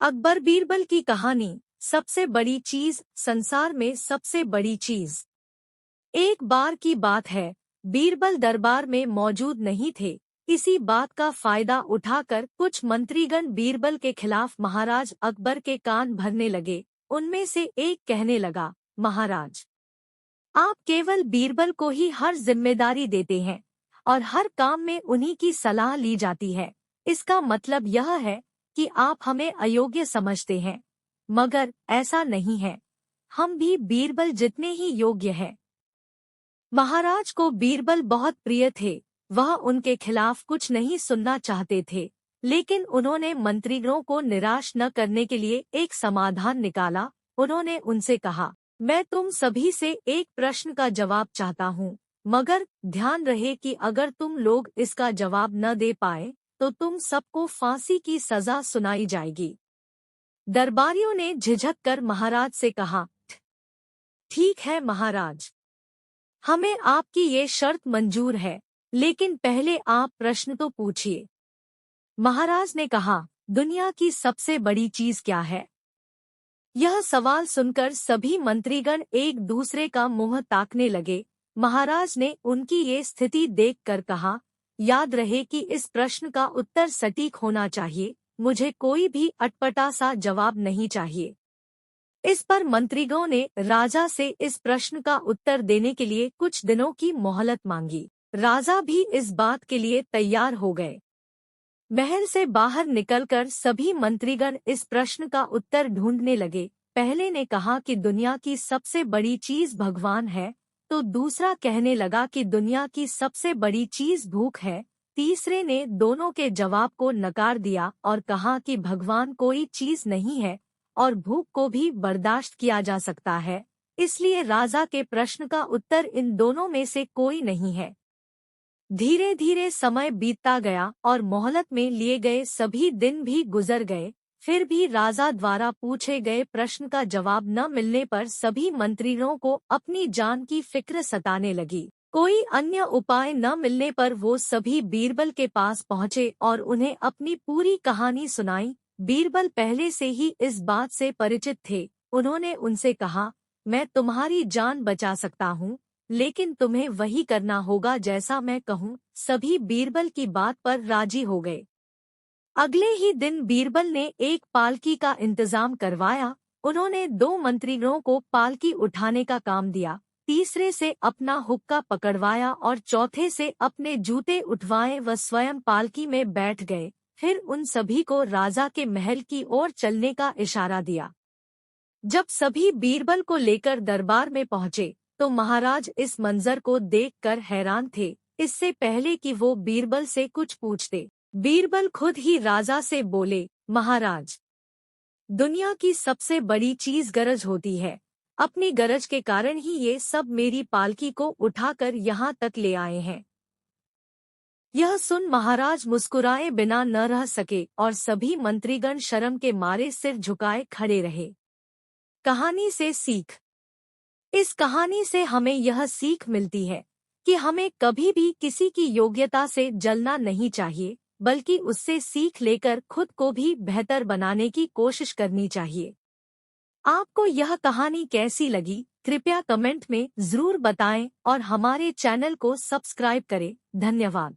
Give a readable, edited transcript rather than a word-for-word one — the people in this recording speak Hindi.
अकबर बीरबल की कहानी। सबसे बड़ी चीज, संसार में सबसे बड़ी चीज। एक बार की बात है, बीरबल दरबार में मौजूद नहीं थे। इसी बात का फायदा उठाकर कुछ मंत्रीगण बीरबल के खिलाफ महाराज अकबर के कान भरने लगे। उनमें से एक कहने लगा, महाराज, आप केवल बीरबल को ही हर जिम्मेदारी देते हैं और हर काम में उन्हीं की सलाह ली जाती है। इसका मतलब यह है कि आप हमें अयोग्य समझते हैं, मगर ऐसा नहीं है। हम भी बीरबल जितने ही योग्य हैं। महाराज को बीरबल बहुत प्रिय थे। वह उनके खिलाफ कुछ नहीं सुनना चाहते थे, लेकिन उन्होंने मंत्रीगणों को निराश न करने के लिए एक समाधान निकाला। उन्होंने उनसे कहा, मैं तुम सभी से एक प्रश्न का जवाब चाहता हूँ, मगर ध्यान रहे कि अगर तुम लोग इसका जवाब न दे पाए तो तुम सबको फांसी की सजा सुनाई जाएगी। दरबारियों ने झिझक कर महाराज से कहा, ठीक है महाराज, हमें आपकी ये शर्त मंजूर है, लेकिन पहले आप प्रश्न तो पूछिए। महाराज ने कहा, दुनिया की सबसे बड़ी चीज क्या है? यह सवाल सुनकर सभी मंत्रीगण एक दूसरे का मुंह ताकने लगे। महाराज ने उनकी ये स्थिति देखकर कहा, याद रहे कि इस प्रश्न का उत्तर सटीक होना चाहिए। मुझे कोई भी अटपटा सा जवाब नहीं चाहिए। इस पर मंत्रीगणों ने राजा से इस प्रश्न का उत्तर देने के लिए कुछ दिनों की मोहलत मांगी। राजा भी इस बात के लिए तैयार हो गए। महल से बाहर निकलकर सभी मंत्रीगण इस प्रश्न का उत्तर ढूंढने लगे। पहले ने कहा कि दुनिया की सबसे बड़ी चीज भगवान है, तो दूसरा कहने लगा कि दुनिया की सबसे बड़ी चीज भूख है। तीसरे ने दोनों के जवाब को नकार दिया और कहा कि भगवान कोई चीज नहीं है और भूख को भी बर्दाश्त किया जा सकता है। इसलिए राजा के प्रश्न का उत्तर इन दोनों में से कोई नहीं है। धीरे धीरे समय बीतता गया और मोहलत में लिए गए सभी दिन भी गुजर गए। फिर भी राजा द्वारा पूछे गए प्रश्न का जवाब न मिलने पर सभी मंत्रियों को अपनी जान की फिक्र सताने लगी। कोई अन्य उपाय न मिलने पर वो सभी बीरबल के पास पहुँचे और उन्हें अपनी पूरी कहानी सुनाई। बीरबल पहले से ही इस बात से परिचित थे। उन्होंने उनसे कहा, मैं तुम्हारी जान बचा सकता हूँ, लेकिन तुम्हें वही करना होगा जैसा मैं कहूँ। सभी बीरबल की बात पर राजी हो गए। अगले ही दिन बीरबल ने एक पालकी का इंतजाम करवाया। उन्होंने 2 मंत्रियों को पालकी उठाने का काम दिया, तीसरे से अपना हुक्का पकड़वाया और चौथे से अपने जूते उठवाए व स्वयं पालकी में बैठ गए। फिर उन सभी को राजा के महल की ओर चलने का इशारा दिया। जब सभी बीरबल को लेकर दरबार में पहुँचे तो महाराज इस मंजर को देखकर हैरान थे। इससे पहले कि वो बीरबल से कुछ पूछते, बीरबल खुद ही राजा से बोले, महाराज, दुनिया की सबसे बड़ी चीज गरज होती है। अपनी गरज के कारण ही ये सब मेरी पालकी को उठाकर यहाँ तक ले आए हैं। यह सुन महाराज मुस्कुराए बिना न रह सके और सभी मंत्रीगण शर्म के मारे सिर झुकाए खड़े रहे। कहानी से सीख। इस कहानी से हमें यह सीख मिलती है कि हमें कभी भी किसी की योग्यता से जलना नहीं चाहिए, बल्कि उससे सीख लेकर खुद को भी बेहतर बनाने की कोशिश करनी चाहिए। आपको यह कहानी कैसी लगी, कृपया कमेंट में जरूर बताएं और हमारे चैनल को सब्सक्राइब करें। धन्यवाद।